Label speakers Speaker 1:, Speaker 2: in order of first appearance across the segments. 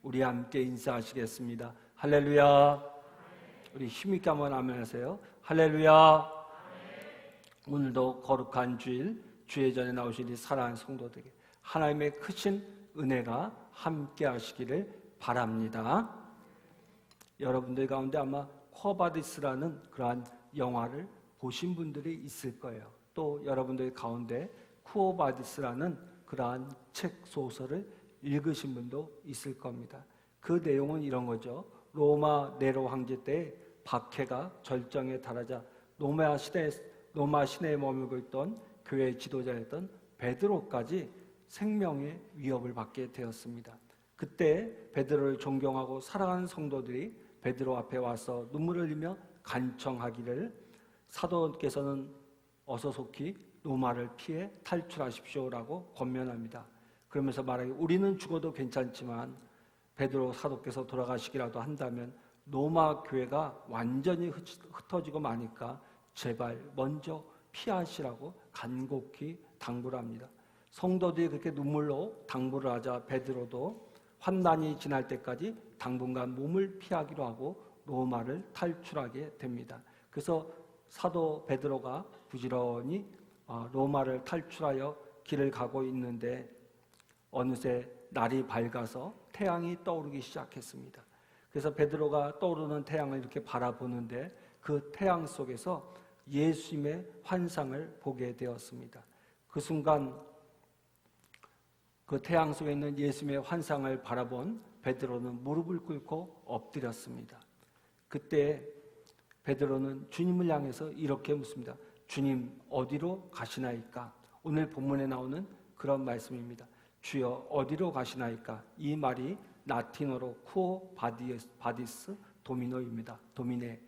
Speaker 1: 우리 함께 인사하시겠습니다. 할렐루야. 우리 힘있게 한번 아멘 하세요. 할렐루야. 오늘도 거룩한 주일, 주의 전에 나오신 이 사랑하는 성도들에게 하나님의 크신 은혜가 함께 하시기를 바랍니다. 여러분들 가운데 아마 쿼바디스라는 그러한 영화를 보신 분들이 있을 거예요. 또 여러분들 가운데 쿠오바디스라는 그러한 책 소설을 읽으신 분도 있을 겁니다. 그 내용은 이런 거죠. 로마 네로 황제 때 박해가 절정에 달하자 로마 시내에 머물고 있던 교회 지도자였던 베드로까지 생명의 위협을 받게 되었습니다. 그때 베드로를 존경하고 사랑하는 성도들이 베드로 앞에 와서 눈물을 흘리며 간청하기를 사도께서는 어서 속히 로마를 피해 탈출하십시오라고 권면합니다. 그러면서 말하기 우리는 죽어도 괜찮지만 베드로 사도께서 돌아가시기라도 한다면 로마 교회가 완전히 흩어지고 마니까 제발 먼저 피하시라고 간곡히 당부를 합니다. 성도들이 그렇게 눈물로 당부를 하자 베드로도 환난이 지날 때까지 당분간 몸을 피하기로 하고 로마를 탈출하게 됩니다. 그래서 사도 베드로가 부지런히 로마를 탈출하여 길을 가고 있는데 어느새 날이 밝아서 태양이 떠오르기 시작했습니다. 그래서 베드로가 떠오르는 태양을 이렇게 바라보는데 그 태양 속에서 예수님의 환상을 보게 되었습니다. 그 순간 그 태양 속에 있는 예수님의 환상을 바라본 베드로는 무릎을 꿇고 엎드렸습니다. 그때 베드로는 주님을 향해서 이렇게 묻습니다. 주님 어디로 가시나이까? 오늘 본문에 나오는 그런 말씀입니다. 주여 어디로 가시나이까? 이 말이 라틴어로 쿠오 바디스 도미노입니다. 도미네,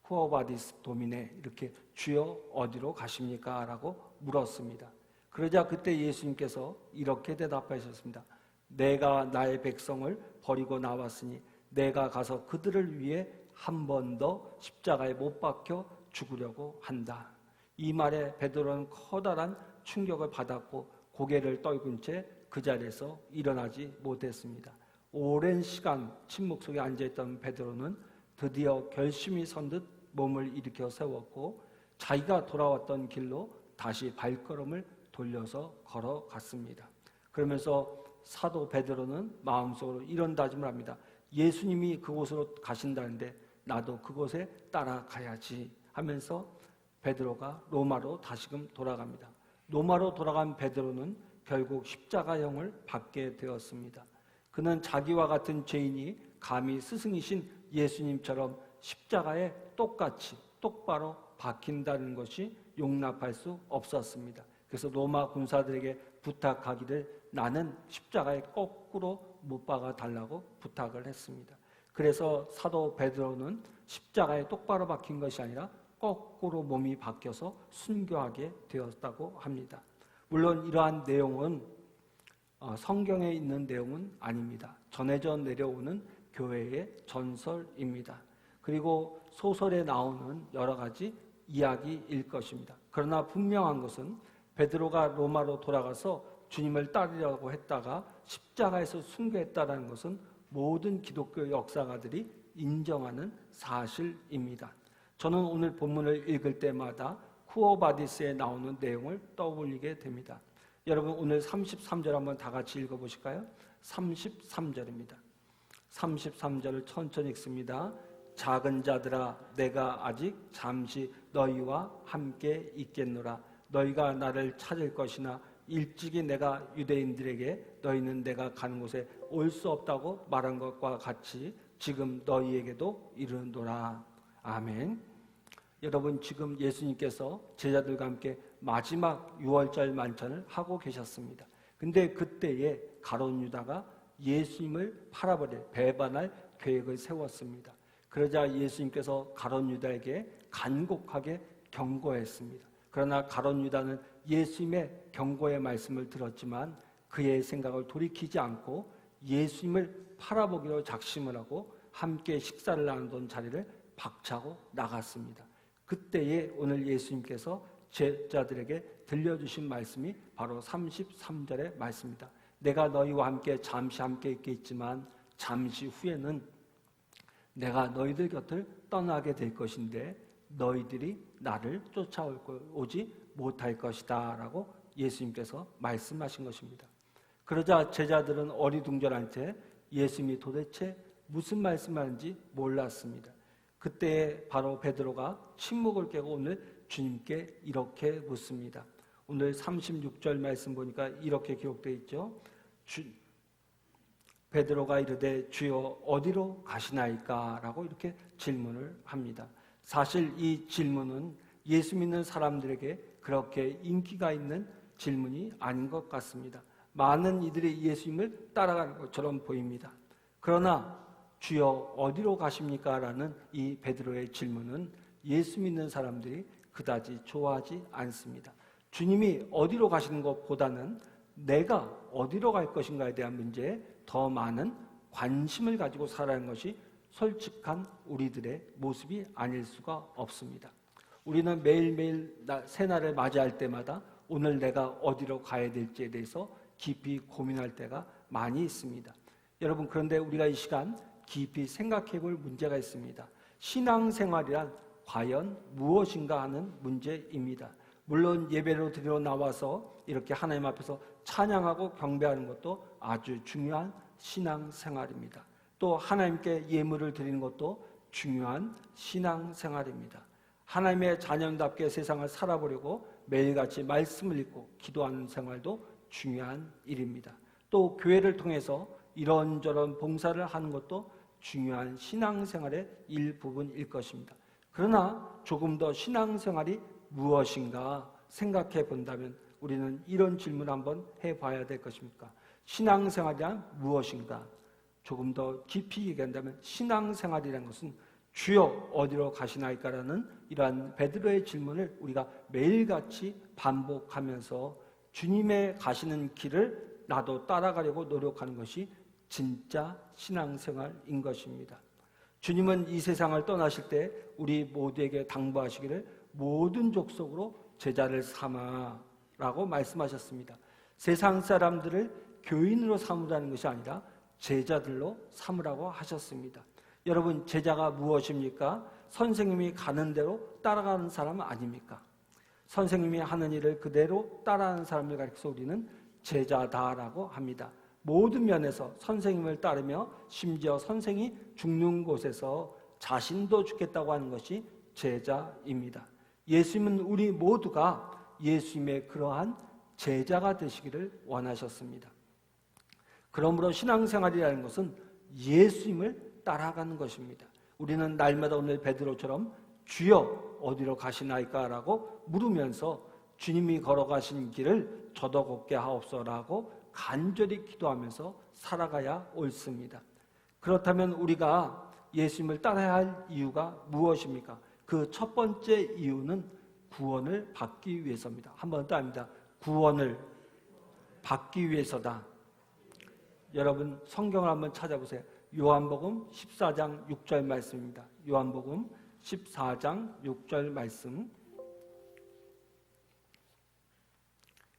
Speaker 1: 쿠오 바디스 도미네 이렇게 주여 어디로 가십니까? 라고 물었습니다. 그러자 그때 예수님께서 이렇게 대답하셨습니다. 내가 나의 백성을 버리고 나왔으니 내가 가서 그들을 위해 한 번 더 십자가에 못 박혀 죽으려고 한다. 이 말에 베드로는 커다란 충격을 받았고 고개를 떨군 채 그 자리에서 일어나지 못했습니다. 오랜 시간 침묵 속에 앉아있던 베드로는 드디어 결심이 선 듯 몸을 일으켜 세웠고 자기가 돌아왔던 길로 다시 발걸음을 돌려서 걸어갔습니다. 그러면서 사도 베드로는 마음속으로 이런 다짐을 합니다. 예수님이 그곳으로 가신다는데 나도 그곳에 따라가야지 하면서 베드로가 로마로 다시금 돌아갑니다. 로마로 돌아간 베드로는 결국 십자가형을 받게 되었습니다. 그는 자기와 같은 죄인이 감히 스승이신 예수님처럼 십자가에 똑같이 똑바로 박힌다는 것이 용납할 수 없었습니다. 그래서 로마 군사들에게 부탁하기를 나는 십자가에 거꾸로 못 박아 달라고 부탁을 했습니다. 그래서 사도 베드로는 십자가에 똑바로 박힌 것이 아니라 거꾸로 몸이 바뀌어서 순교하게 되었다고 합니다. 물론 이러한 내용은 성경에 있는 내용은 아닙니다. 전해져 내려오는 교회의 전설입니다. 그리고 소설에 나오는 여러 가지 이야기일 것입니다. 그러나 분명한 것은 베드로가 로마로 돌아가서 주님을 따르려고 했다가 십자가에서 순교했다는 것은 모든 기독교 역사가들이 인정하는 사실입니다. 저는 오늘 본문을 읽을 때마다 쿠오바디스에 나오는 내용을 떠올리게 됩니다. 여러분 오늘 33절 한번 다 같이 읽어보실까요? 33절입니다. 33절을 천천히 읽습니다. 작은 자들아 내가 아직 잠시 너희와 함께 있겠노라. 너희가 나를 찾을 것이나 일찍이 내가 유대인들에게 너희는 내가 가는 곳에 올 수 없다고 말한 것과 같이 지금 너희에게도 이르노라. 아멘. 여러분 지금 예수님께서 제자들과 함께 마지막 6월절 만찬을 하고 계셨습니다. 근데 그때에 가룟 유다가 예수님을 팔아버릴 배반할 계획을 세웠습니다. 그러자 예수님께서 가룟 유다에게 간곡하게 경고했습니다. 그러나 가룟 유다는 예수님의 경고의 말씀을 들었지만 그의 생각을 돌이키지 않고 예수님을 팔아보기로 작심을 하고 함께 식사를 나누던 자리를 박차고 나갔습니다. 그때에 오늘 예수님께서 제자들에게 들려주신 말씀이 바로 33절의 말씀입니다. 내가 너희와 함께 잠시 함께 있겠지만 잠시 후에는 내가 너희들 곁을 떠나게 될 것인데 너희들이 나를 쫓아오지 못할 것이다 라고 예수님께서 말씀하신 것입니다. 그러자 제자들은 어리둥절한 채 예수님이 도대체 무슨 말씀하는지 몰랐습니다. 그때 바로 베드로가 침묵을 깨고 오늘 주님께 이렇게 묻습니다. 오늘 36절 말씀 보니까 이렇게 기록되어 있죠. 베드로가 이르되 주여 어디로 가시나이까? 라고 이렇게 질문을 합니다. 사실 이 질문은 예수 믿는 사람들에게 그렇게 인기가 있는 질문이 아닌 것 같습니다. 많은 이들이 예수님을 따라가는 것처럼 보입니다. 그러나 주여 어디로 가십니까? 라는 이 베드로의 질문은 예수 믿는 사람들이 그다지 좋아하지 않습니다. 주님이 어디로 가시는 것보다는 내가 어디로 갈 것인가에 대한 문제에 더 많은 관심을 가지고 살아가는 것이 솔직한 우리들의 모습이 아닐 수가 없습니다. 우리는 매일매일 새날을 맞이할 때마다 오늘 내가 어디로 가야 될지에 대해서 깊이 고민할 때가 많이 있습니다. 여러분, 그런데 우리가 이 시간 깊이 생각해 볼 문제가 있습니다. 신앙생활이란 과연 무엇인가 하는 문제입니다. 물론 예배로 드리러 나와서 이렇게 하나님 앞에서 찬양하고 경배하는 것도 아주 중요한 신앙생활입니다. 또 하나님께 예물을 드리는 것도 중요한 신앙생활입니다. 하나님의 자녀답게 세상을 살아보려고 매일같이 말씀을 읽고 기도하는 생활도 중요한 일입니다. 또 교회를 통해서 이런저런 봉사를 하는 것도 중요한 신앙생활의 일부분일 것입니다. 그러나 조금 더 신앙생활이 무엇인가 생각해 본다면 우리는 이런 질문을 한번 해봐야 될 것입니까? 신앙생활이란 무엇인가? 조금 더 깊이 얘기한다면 신앙생활이라는 것은 주여 어디로 가시나이까라는 이러한 베드로의 질문을 우리가 매일같이 반복하면서 주님의 가시는 길을 나도 따라가려고 노력하는 것이 진짜 신앙생활인 것입니다. 주님은 이 세상을 떠나실 때 우리 모두에게 당부하시기를 모든 족속으로 제자를 삼아라고 말씀하셨습니다. 세상 사람들을 교인으로 삼으라는 것이 아니라 제자들로 삼으라고 하셨습니다. 여러분, 제자가 무엇입니까? 선생님이 가는 대로 따라가는 사람 아닙니까? 선생님이 하는 일을 그대로 따라하는 사람을 가리켜서 우리는 제자다라고 합니다. 모든 면에서 선생님을 따르며 심지어 선생이 죽는 곳에서 자신도 죽겠다고 하는 것이 제자입니다. 예수님은 우리 모두가 예수님의 그러한 제자가 되시기를 원하셨습니다. 그러므로 신앙생활이라는 것은 예수님을 따라가는 것입니다. 우리는 날마다 오늘 베드로처럼 주여 어디로 가시나이까? 라고 물으면서 주님이 걸어가신 길을 저도 걷게 하옵소라고 간절히 기도하면서 살아가야 옳습니다. 그렇다면 우리가 예수님을 따라야 할 이유가 무엇입니까? 그 첫 번째 이유는 구원을 받기 위해서입니다. 한 번 더 합니다. 구원을 받기 위해서다. 여러분, 성경을 한번 찾아보세요. 요한복음 14장 6절 말씀입니다. 요한복음 14장 6절 말씀.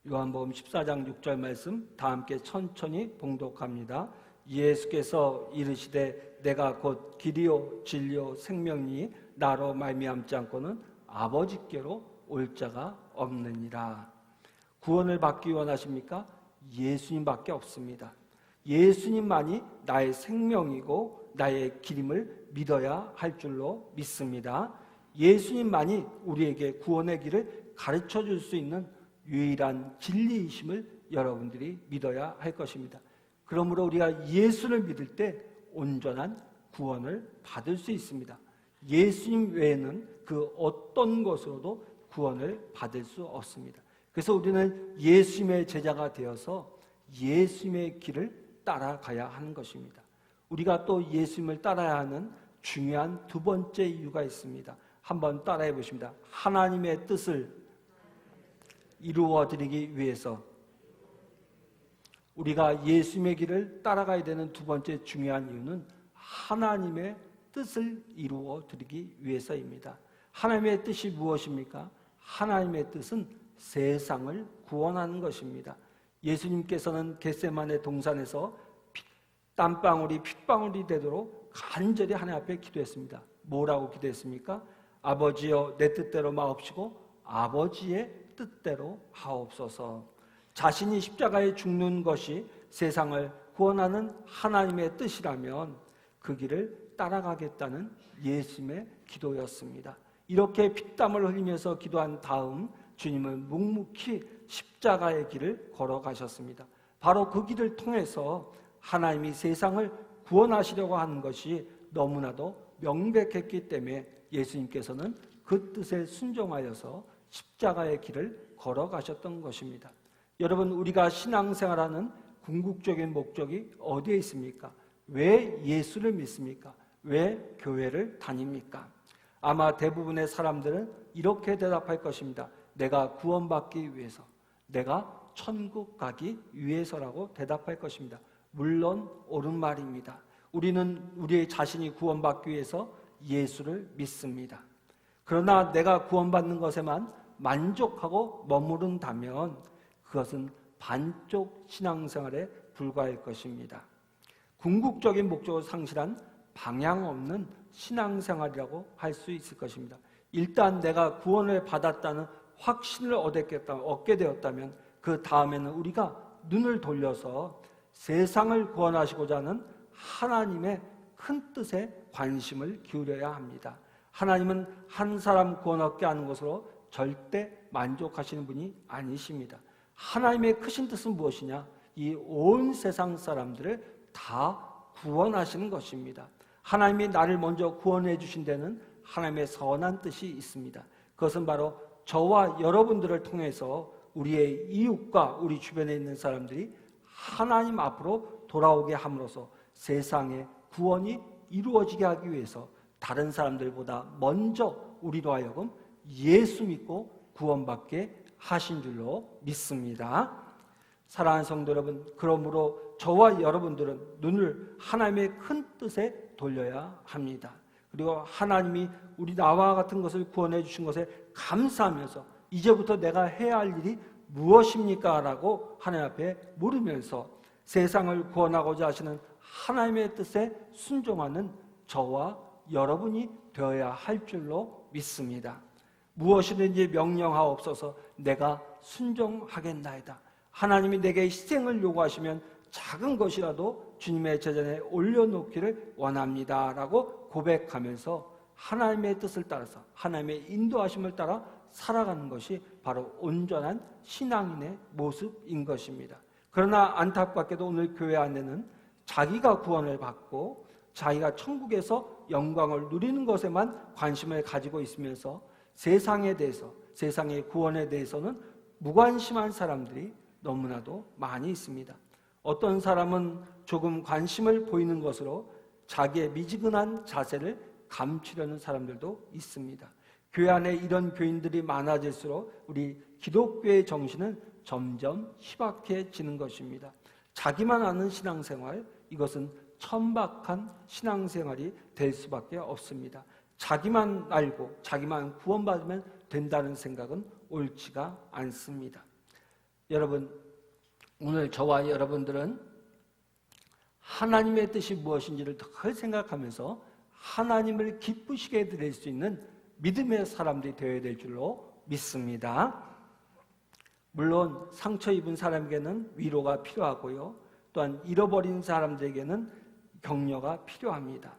Speaker 1: 요한복음 14장 6절 말씀 다 함께 천천히 봉독합니다. 예수께서 이르시되 내가 곧 길이요 진리요 생명이니 나로 말미암지 않고는 아버지께로 올 자가 없느니라. 구원을 받기 원하십니까? 예수님밖에 없습니다. 예수님만이 나의 생명이고 나의 길임을 믿어야 할 줄로 믿습니다. 예수님만이 우리에게 구원의 길을 가르쳐 줄 수 있는 유일한 진리이심을 여러분들이 믿어야 할 것입니다. 그러므로 우리가 예수를 믿을 때 온전한 구원을 받을 수 있습니다. 예수님 외에는 그 어떤 것으로도 구원을 받을 수 없습니다. 그래서 우리는 예수님의 제자가 되어서 예수님의 길을 따라가야 하는 것입니다. 우리가 또 예수님을 따라야 하는 중요한 두 번째 이유가 있습니다. 한번 따라해 보십니다. 하나님의 뜻을 이루어드리기 위해서 우리가 예수님의 길을 따라가야 되는 두 번째 중요한 이유는 하나님의 뜻을 이루어드리기 위해서입니다. 하나님의 뜻이 무엇입니까? 하나님의 뜻은 세상을 구원하는 것입니다. 예수님께서는 겟세마네 동산에서 땀방울이 핏방울이 되도록 간절히 하나님 앞에 기도했습니다. 뭐라고 기도했습니까? 아버지여 내 뜻대로 마옵시고 아버지의 뜻대로 하옵소서. 자신이 십자가에 죽는 것이 세상을 구원하는 하나님의 뜻이라면 그 길을 따라가겠다는 예수님의 기도였습니다. 이렇게 피땀을 흘리면서 기도한 다음 주님은 묵묵히 십자가의 길을 걸어가셨습니다. 바로 그 길을 통해서 하나님이 세상을 구원하시려고 하는 것이 너무나도 명백했기 때문에 예수님께서는 그 뜻에 순종하여서 십자가의 길을 걸어가셨던 것입니다. 여러분, 우리가 신앙생활하는 궁극적인 목적이 어디에 있습니까? 왜 예수를 믿습니까? 왜 교회를 다닙니까? 아마 대부분의 사람들은 이렇게 대답할 것입니다. 내가 구원받기 위해서, 내가 천국 가기 위해서라고 대답할 것입니다. 물론 옳은 말입니다. 우리는 우리의 자신이 구원받기 위해서 예수를 믿습니다. 그러나 내가 구원받는 것에만 만족하고 머무른다면 그것은 반쪽 신앙생활에 불과할 것입니다. 궁극적인 목적을 상실한 방향 없는 신앙생활이라고 할 수 있을 것입니다. 일단 내가 구원을 받았다는 확신을 얻게 되었다면 그 다음에는 우리가 눈을 돌려서 세상을 구원하시고자 하는 하나님의 큰 뜻에 관심을 기울여야 합니다. 하나님은 한 사람 구원 얻게 하는 것으로 절대 만족하시는 분이 아니십니다. 하나님의 크신 뜻은 무엇이냐? 이 온 세상 사람들을 다 구원하시는 것입니다. 하나님이 나를 먼저 구원해 주신 데는 하나님의 선한 뜻이 있습니다. 그것은 바로 저와 여러분들을 통해서 우리의 이웃과 우리 주변에 있는 사람들이 하나님 앞으로 돌아오게 함으로써 세상의 구원이 이루어지게 하기 위해서 다른 사람들보다 먼저 우리로 하여금 예수 믿고 구원받게 하신 줄로 믿습니다. 사랑하는 성도 여러분, 그러므로 저와 여러분들은 눈을 하나님의 큰 뜻에 돌려야 합니다. 그리고 하나님이 우리 나와 같은 것을 구원해 주신 것에 감사하면서 이제부터 내가 해야 할 일이 무엇입니까? 라고 하나님 앞에 물으면서 세상을 구원하고자 하시는 하나님의 뜻에 순종하는 저와 여러분이 되어야 할 줄로 믿습니다. 무엇이든지 명령하옵소서 내가 순종하겠나이다. 하나님이 내게 희생을 요구하시면 작은 것이라도 주님의 제전에 올려놓기를 원합니다 라고 고백하면서 하나님의 뜻을 따라서 하나님의 인도하심을 따라 살아가는 것이 바로 온전한 신앙인의 모습인 것입니다. 그러나 안타깝게도 오늘 교회 안에는 자기가 구원을 받고 자기가 천국에서 영광을 누리는 것에만 관심을 가지고 있으면서 세상에 대해서, 세상의 구원에 대해서는 무관심한 사람들이 너무나도 많이 있습니다. 어떤 사람은 조금 관심을 보이는 것으로 자기의 미지근한 자세를 감추려는 사람들도 있습니다. 교회 안에 이런 교인들이 많아질수록 우리 기독교의 정신은 점점 희박해지는 것입니다. 자기만 아는 신앙생활, 이것은 천박한 신앙생활이 될 수밖에 없습니다. 자기만 알고 자기만 구원받으면 된다는 생각은 옳지가 않습니다. 여러분, 오늘 저와 여러분들은 하나님의 뜻이 무엇인지를 더 생각하면서 하나님을 기쁘시게 드릴 수 있는 믿음의 사람들이 되어야 될 줄로 믿습니다. 물론 상처 입은 사람에게는 위로가 필요하고요. 또한 잃어버린 사람들에게는 격려가 필요합니다.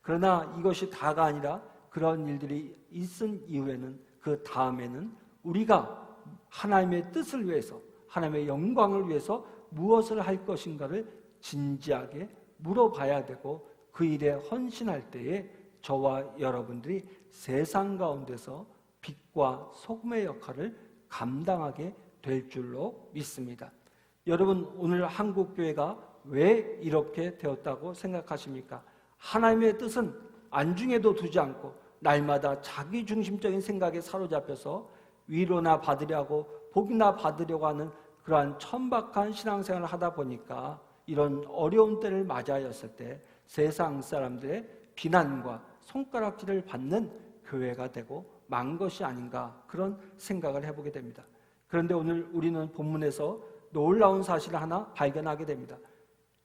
Speaker 1: 그러나 이것이 다가 아니라 그런 일들이 있은 이후에는 그 다음에는 우리가 하나님의 뜻을 위해서 하나님의 영광을 위해서 무엇을 할 것인가를 진지하게 물어봐야 되고 그 일에 헌신할 때에 저와 여러분들이 세상 가운데서 빛과 소금의 역할을 감당하게 될 줄로 믿습니다. 여러분, 오늘 한국교회가 왜 이렇게 되었다고 생각하십니까? 하나님의 뜻은 안중에도 두지 않고 날마다 자기중심적인 생각에 사로잡혀서 위로나 받으려고 복이나 받으려고 하는 그러한 천박한 신앙생활을 하다 보니까 이런 어려운 때를 맞이하였을 때 세상 사람들의 비난과 손가락질을 받는 교회가 되고 만 것이 아닌가, 그런 생각을 해보게 됩니다. 그런데 오늘 우리는 본문에서 놀라운 사실을 하나 발견하게 됩니다.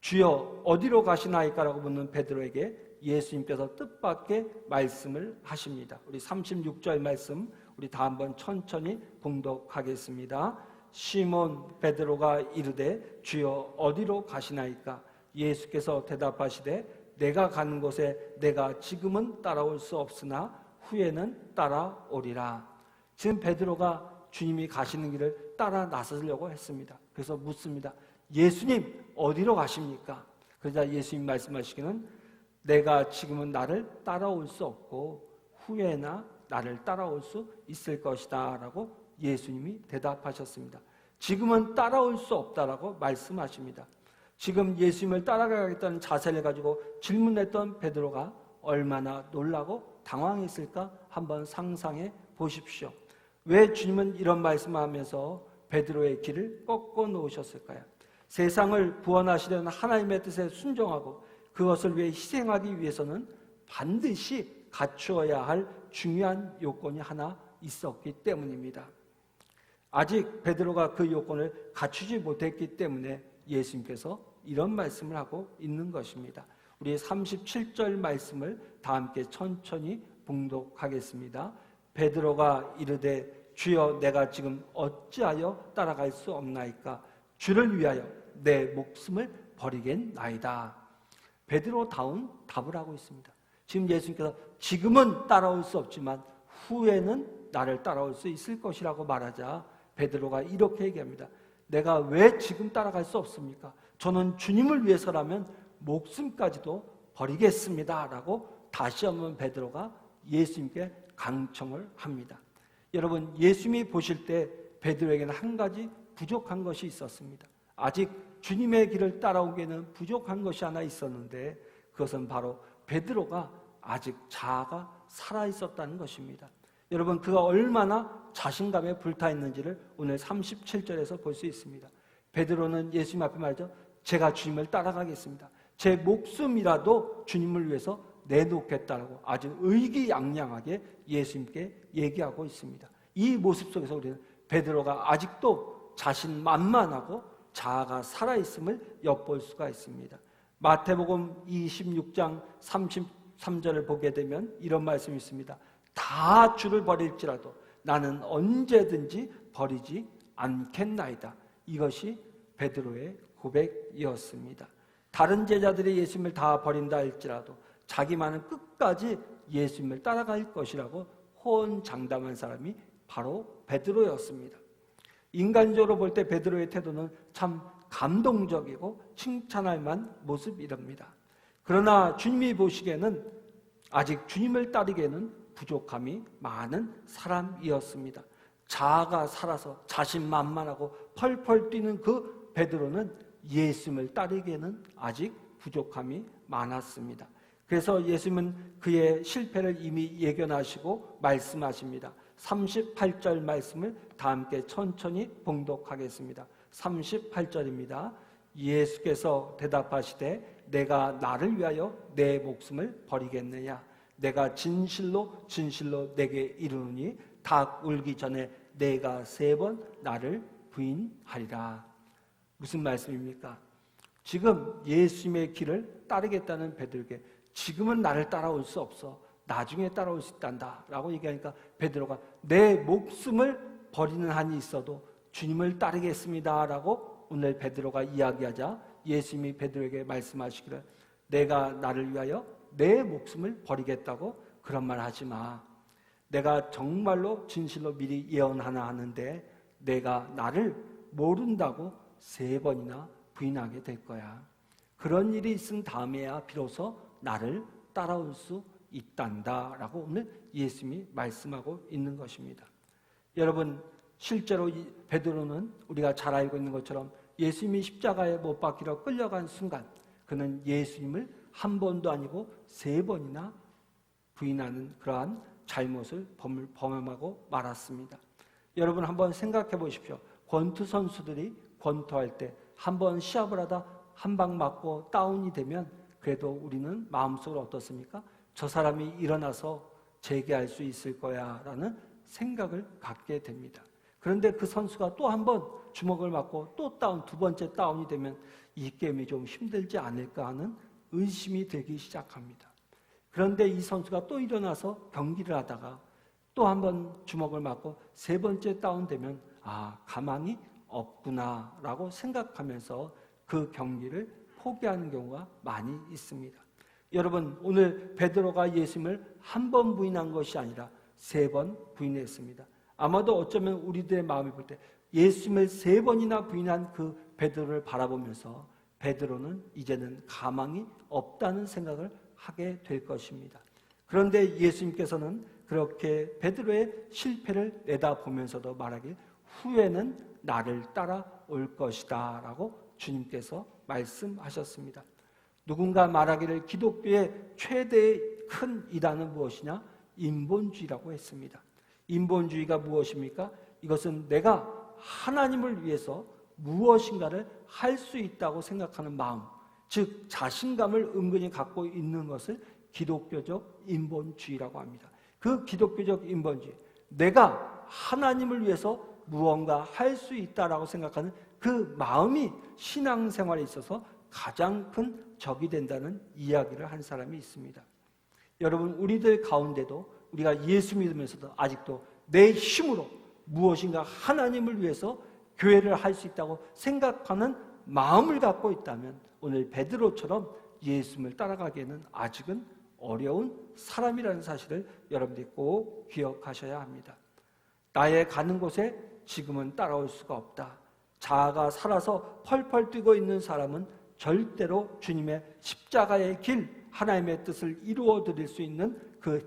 Speaker 1: 주여 어디로 가시나이까라고 묻는 베드로에게 예수님께서 뜻밖의 말씀을 하십니다. 우리 36절 말씀 우리 다 한번 천천히 봉독하겠습니다. 시몬 베드로가 이르되 주여 어디로 가시나이까? 예수께서 대답하시되 내가 가는 곳에 내가 지금은 따라올 수 없으나 후에는 따라오리라. 지금 베드로가 주님이 가시는 길을 따라 나서려고 했습니다. 그래서 묻습니다. 예수님 어디로 가십니까? 그러자 예수님 말씀하시기는 내가 지금은 나를 따라올 수 없고 후에나 나를 따라올 수 있을 것이다 라고 예수님이 대답하셨습니다. 지금은 따라올 수 없다라고 말씀하십니다. 지금 예수님을 따라가겠다는 자세를 가지고 질문했던 베드로가 얼마나 놀라고 당황했을까 한번 상상해 보십시오. 왜 주님은 이런 말씀을 하면서 베드로의 길을 꺾어 놓으셨을까요? 세상을 구원하시려는 하나님의 뜻에 순종하고 그것을 위해 희생하기 위해서는 반드시 갖추어야 할 중요한 요건이 하나 있었기 때문입니다. 아직 베드로가 그 요건을 갖추지 못했기 때문에 예수님께서 이런 말씀을 하고 있는 것입니다. 우리 37절 말씀을 다 함께 천천히 봉독하겠습니다. 베드로가 이르되 주여 내가 지금 어찌하여 따라갈 수 없나이까? 주를 위하여 내 목숨을 버리겠나이다. 베드로다운 답을 하고 있습니다. 지금 예수님께서 지금은 따라올 수 없지만 후에는 나를 따라올 수 있을 것이라고 말하자 베드로가 이렇게 얘기합니다. 내가 왜 지금 따라갈 수 없습니까? 저는 주님을 위해서라면 목숨까지도 버리겠습니다 라고 다시 한번 베드로가 예수님께 강청을 합니다. 여러분, 예수님이 보실 때 베드로에게는 한 가지 부족한 것이 있었습니다. 아직 주님의 길을 따라오기에는 부족한 것이 하나 있었는데 그것은 바로 베드로가 아직 자아가 살아있었다는 것입니다. 여러분, 그가 얼마나 자신감에 불타있는지를 오늘 37절에서 볼 수 있습니다. 베드로는 예수님 앞에 말이죠. 제가 주님을 따라가겠습니다. 제 목숨이라도 주님을 위해서 내놓겠다고 아주 의기양양하게 예수님께 얘기하고 있습니다. 이 모습 속에서 우리는 베드로가 아직도 자신만만하고 자아가 살아있음을 엿볼 수가 있습니다. 마태복음 26장 33절을 보게 되면 이런 말씀이 있습니다. 다 주를 버릴지라도 나는 언제든지 버리지 않겠나이다. 이것이 베드로의 고백이었습니다. 다른 제자들이 예수님을 다 버린다 할지라도 자기만은 끝까지 예수님을 따라갈 것이라고 호언장담한 사람이 바로 베드로였습니다. 인간적으로 볼 때 베드로의 태도는 참 감동적이고 칭찬할 만한 모습이랍니다. 그러나 주님이 보시기에는 아직 주님을 따르기에는 부족함이 많은 사람이었습니다. 자아가 살아서 자신만만하고 펄펄 뛰는 그 베드로는 예수님을 따르기에는 아직 부족함이 많았습니다. 그래서 예수님은 그의 실패를 이미 예견하시고 말씀하십니다. 38절 말씀을 다 함께 천천히 봉독하겠습니다. 38절입니다. 예수께서 대답하시되 내가 나를 위하여 내 목숨을 버리겠느냐? 내가 진실로 진실로 내게 이르노니 닭 울기 전에 내가 3번 나를 부인하리라. 무슨 말씀입니까? 지금 예수님의 길을 따르겠다는 베드로에게 지금은 나를 따라올 수 없어. 나중에 따라올 수 있단다 라고 얘기하니까 베드로가 내 목숨을 버리는 한이 있어도 주님을 따르겠습니다 라고 오늘 베드로가 이야기하자 예수님이 베드로에게 말씀하시기를 내가 나를 위하여 내 목숨을 버리겠다고 그런 말 하지 마. 내가 정말로 진실로 미리 예언하나 하는데 내가 나를 모른다고 3번이나 부인하게 될 거야. 그런 일이 있은 다음에야 비로소 나를 따라올 수 있단다 라고 오늘 예수님이 말씀하고 있는 것입니다. 여러분, 실제로 베드로는 우리가 잘 알고 있는 것처럼 예수님이 십자가에 못 박히러 끌려간 순간 그는 예수님을 한 번도 아니고 3번이나 부인하는 그러한 잘못을 범하고 말았습니다. 여러분 한번 생각해 보십시오. 권투 선수들이 권투할 때 한 번 시합을 하다 한 방 맞고 다운이 되면 그래도 우리는 마음속으로 어떻습니까? 저 사람이 일어나서 재기할 수 있을 거야 라는 생각을 갖게 됩니다. 그런데 그 선수가 또 한 번 주먹을 맞고 또 다운, 2번째 다운이 되면 이 게임이 좀 힘들지 않을까 하는 의심이 들기 시작합니다. 그런데 이 선수가 또 일어나서 경기를 하다가 또 한 번 주먹을 맞고 세 번째 다운되면 가망이 없구나라고 생각하면서 그 경기를 포기하는 경우가 많이 있습니다. 여러분, 오늘 베드로가 예수님을 한 번 부인한 것이 아니라 3번 부인했습니다. 아마도 어쩌면 우리들의 마음을 볼 때 예수님을 3번이나 부인한 그 베드로를 바라보면서 베드로는 이제는 가망이 없다는 생각을 하게 될 것입니다. 그런데 예수님께서는 그렇게 베드로의 실패를 내다보면서도 말하길 후에는 나를 따라올 것이다 라고 주님께서 말씀하셨습니다. 누군가 말하기를 기독교의 최대의 큰 이단은 무엇이냐? 인본주의라고 했습니다. 인본주의가 무엇입니까? 이것은 내가 하나님을 위해서 무엇인가를 할 수 있다고 생각하는 마음, 즉 자신감을 은근히 갖고 있는 것을 기독교적 인본주의라고 합니다. 그 기독교적 인본주의, 내가 하나님을 위해서 무언가 할 수 있다라고 생각하는 그 마음이 신앙생활에 있어서 가장 큰 적이 된다는 이야기를 한 사람이 있습니다. 여러분, 우리들 가운데도 우리가 예수 믿으면서도 아직도 내 힘으로 무엇인가 하나님을 위해서 교회를 할 수 있다고 생각하는 마음을 갖고 있다면 오늘 베드로처럼 예수님을 따라가기에는 아직은 어려운 사람이라는 사실을 여러분들이 꼭 기억하셔야 합니다. 나의 가는 곳에 지금은 따라올 수가 없다. 자아가 살아서 펄펄 뛰고 있는 사람은 절대로 주님의 십자가의 길, 하나님의 뜻을 이루어 드릴 수 있는 그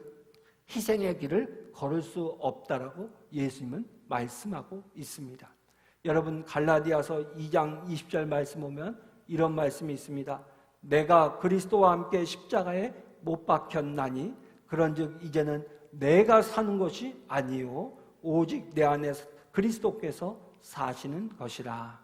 Speaker 1: 희생의 길을 걸을 수 없다라고 예수님은 말씀하고 있습니다. 여러분, 갈라디아서 2장 20절 말씀 보면 이런 말씀이 있습니다. 내가 그리스도와 함께 십자가에 못 박혔나니 그런즉 이제는 내가 사는 것이 아니요 오직 내 안에 그리스도께서 사시는 것이라.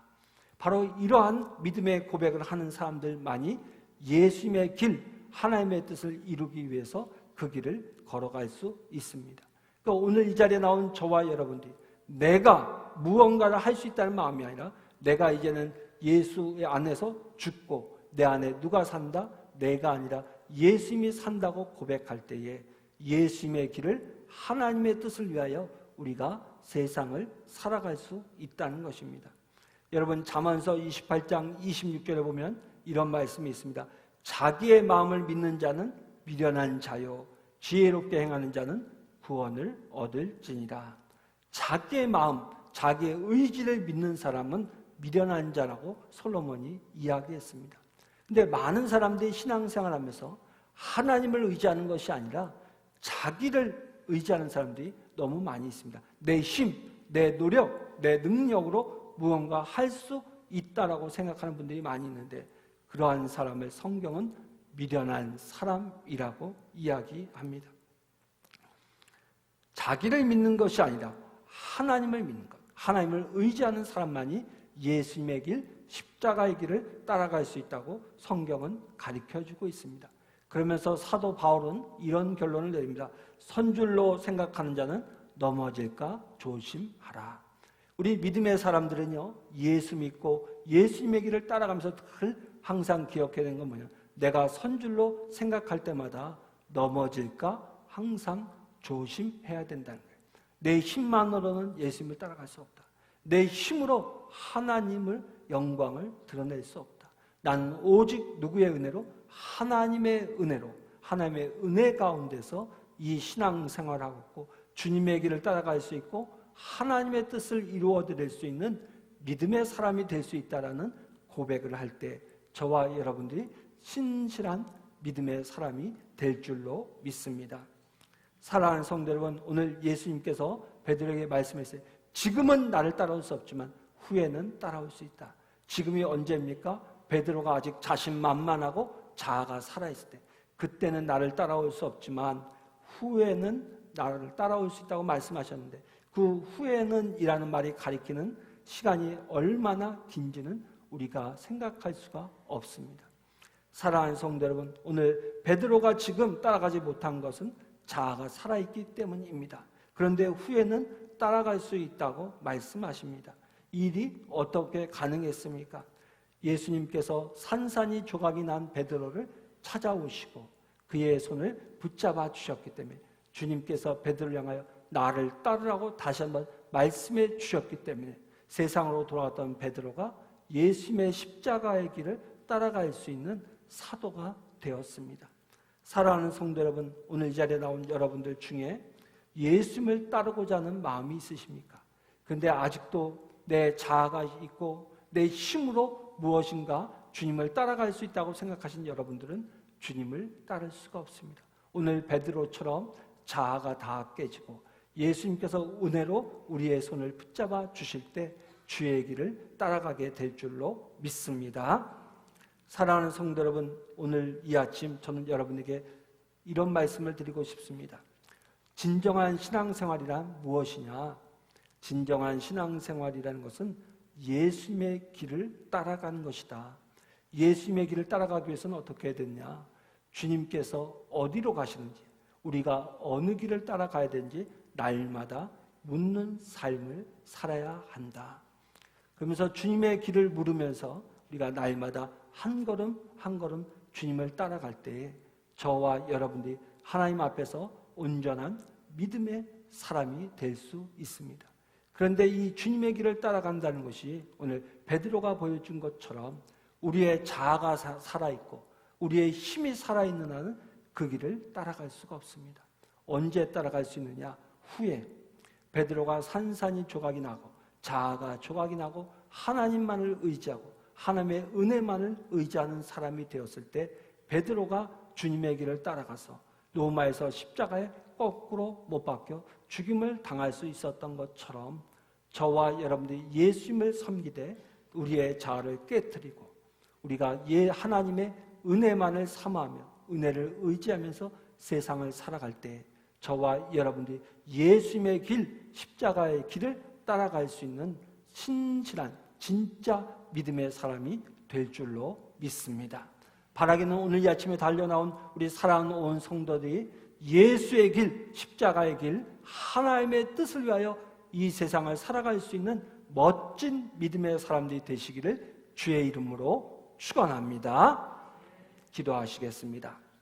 Speaker 1: 바로 이러한 믿음의 고백을 하는 사람들만이 예수님의 길, 하나님의 뜻을 이루기 위해서 그 길을 걸어갈 수 있습니다. 그러니까 오늘 이 자리에 나온 저와 여러분들이 내가 무언가를 할 수 있다는 마음이 아니라 내가 이제는 예수의 안에서 죽고 내 안에 누가 산다? 내가 아니라 예수님이 산다고 고백할 때에 예수님의 길을 하나님의 뜻을 위하여 우리가 세상을 살아갈 수 있다는 것입니다. 여러분, 잠언서 28장 26절에 보면 이런 말씀이 있습니다. 자기의 마음을 믿는 자는 미련한 자요 지혜롭게 행하는 자는 구원을 얻을지니라. 자기의 마음, 자기의 의지를 믿는 사람은 미련한 자라고 솔로몬이 이야기했습니다. 근데 많은 사람들이 신앙생활하면서 하나님을 의지하는 것이 아니라 자기를 의지하는 사람들이 너무 많이 있습니다. 내 힘, 내 노력, 내 능력으로 무언가 할 수 있다라고 생각하는 분들이 많이 있는데 그러한 사람을 성경은 미련한 사람이라고 이야기합니다. 자기를 믿는 것이 아니라 하나님을 믿는 것, 하나님을 의지하는 사람만이 예수님의 길, 십자가의 길을 따라갈 수 있다고 성경은 가르쳐주고 있습니다. 그러면서 사도 바울은 이런 결론을 내립니다. 선줄로 생각하는 자는 넘어질까 조심하라. 우리 믿음의 사람들은요, 예수 믿고 예수님의 길을 따라가면서 항상 기억해야 되는 건 뭐냐? 내가 선줄로 생각할 때마다 넘어질까 항상 조심해야 된다는 거예요. 내 힘만으로는 예수님을 따라갈 수 없다. 내 힘으로 하나님을 영광을 드러낼 수 없다. 나는 오직 누구의 은혜로? 하나님의 은혜로, 하나님의 은혜 가운데서 이 신앙생활을 하고 있고 주님의 길을 따라갈 수 있고 하나님의 뜻을 이루어 드릴 수 있는 믿음의 사람이 될 수 있다라는 고백을 할 때 저와 여러분들이 신실한 믿음의 사람이 될 줄로 믿습니다. 사랑하는 성도 여러분, 오늘 예수님께서 베드로에게 말씀했어요. 지금은 나를 따라올 수 없지만 후에는 따라올 수 있다. 지금이 언제입니까? 베드로가 아직 자신만만하고 자아가 살아있을 때, 그때는 나를 따라올 수 없지만 후에는 나를 따라올 수 있다고 말씀하셨는데 그 후에는 이라는 말이 가리키는 시간이 얼마나 긴지는 우리가 생각할 수가 없습니다. 사랑하는 성도 여러분, 오늘 베드로가 지금 따라가지 못한 것은 자아가 살아있기 때문입니다. 그런데 후에는 따라갈 수 있다고 말씀하십니다. 일이 어떻게 가능했습니까? 예수님께서 산산이 조각이 난 베드로를 찾아오시고 그의 손을 붙잡아 주셨기 때문에, 주님께서 베드로를 향하여 나를 따르라고 다시 한번 말씀해 주셨기 때문에 세상으로 돌아갔던 베드로가 예수님의 십자가의 길을 따라갈 수 있는 사도가 되었습니다. 사랑하는 성도 여러분, 오늘 이 자리에 나온 여러분들 중에 예수님을 따르고자 하는 마음이 있으십니까? 근데 아직도 내 자아가 있고 내 힘으로 무엇인가 주님을 따라갈 수 있다고 생각하신 여러분들은 주님을 따를 수가 없습니다. 오늘 베드로처럼 자아가 다 깨지고 예수님께서 은혜로 우리의 손을 붙잡아 주실 때 주의 길을 따라가게 될 줄로 믿습니다. 사랑하는 성도 여러분, 오늘 이 아침 저는 여러분에게 이런 말씀을 드리고 싶습니다. 진정한 신앙생활이란 무엇이냐? 진정한 신앙생활이라는 것은 예수님의 길을 따라가는 것이다. 예수님의 길을 따라가기 위해서는 어떻게 해야 되냐? 주님께서 어디로 가시는지, 우리가 어느 길을 따라가야 되는지 날마다 묻는 삶을 살아야 한다. 그러면서 주님의 길을 물으면서 우리가 날마다 한 걸음 한 걸음 주님을 따라갈 때에 저와 여러분들이 하나님 앞에서 온전한 믿음의 사람이 될 수 있습니다. 그런데 이 주님의 길을 따라간다는 것이 오늘 베드로가 보여준 것처럼 우리의 자아가 살아있고 우리의 힘이 살아있는 한은 그 길을 따라갈 수가 없습니다. 언제 따라갈 수 있느냐? 후에 베드로가 산산이 조각이 나고 자아가 조각이 나고 하나님만을 의지하고 하나님의 은혜만을 의지하는 사람이 되었을 때 베드로가 주님의 길을 따라가서 로마에서 십자가에 거꾸로 못 박혀 죽임을 당할 수 있었던 것처럼 저와 여러분들이 예수님을 섬기되 우리의 자아를 깨트리고 우리가 하나님의 은혜만을 사모하며 은혜를 의지하면서 세상을 살아갈 때 저와 여러분들이 예수님의 길, 십자가의 길을 따라갈 수 있는 신실한 진짜 믿음의 사람이 될 줄로 믿습니다. 바라기는 오늘 이 아침에 달려나온 우리 사랑하는 온 성도들이 예수의 길, 십자가의 길, 하나님의 뜻을 위하여 이 세상을 살아갈 수 있는 멋진 믿음의 사람들이 되시기를 주의 이름으로 축원합니다. 기도하시겠습니다.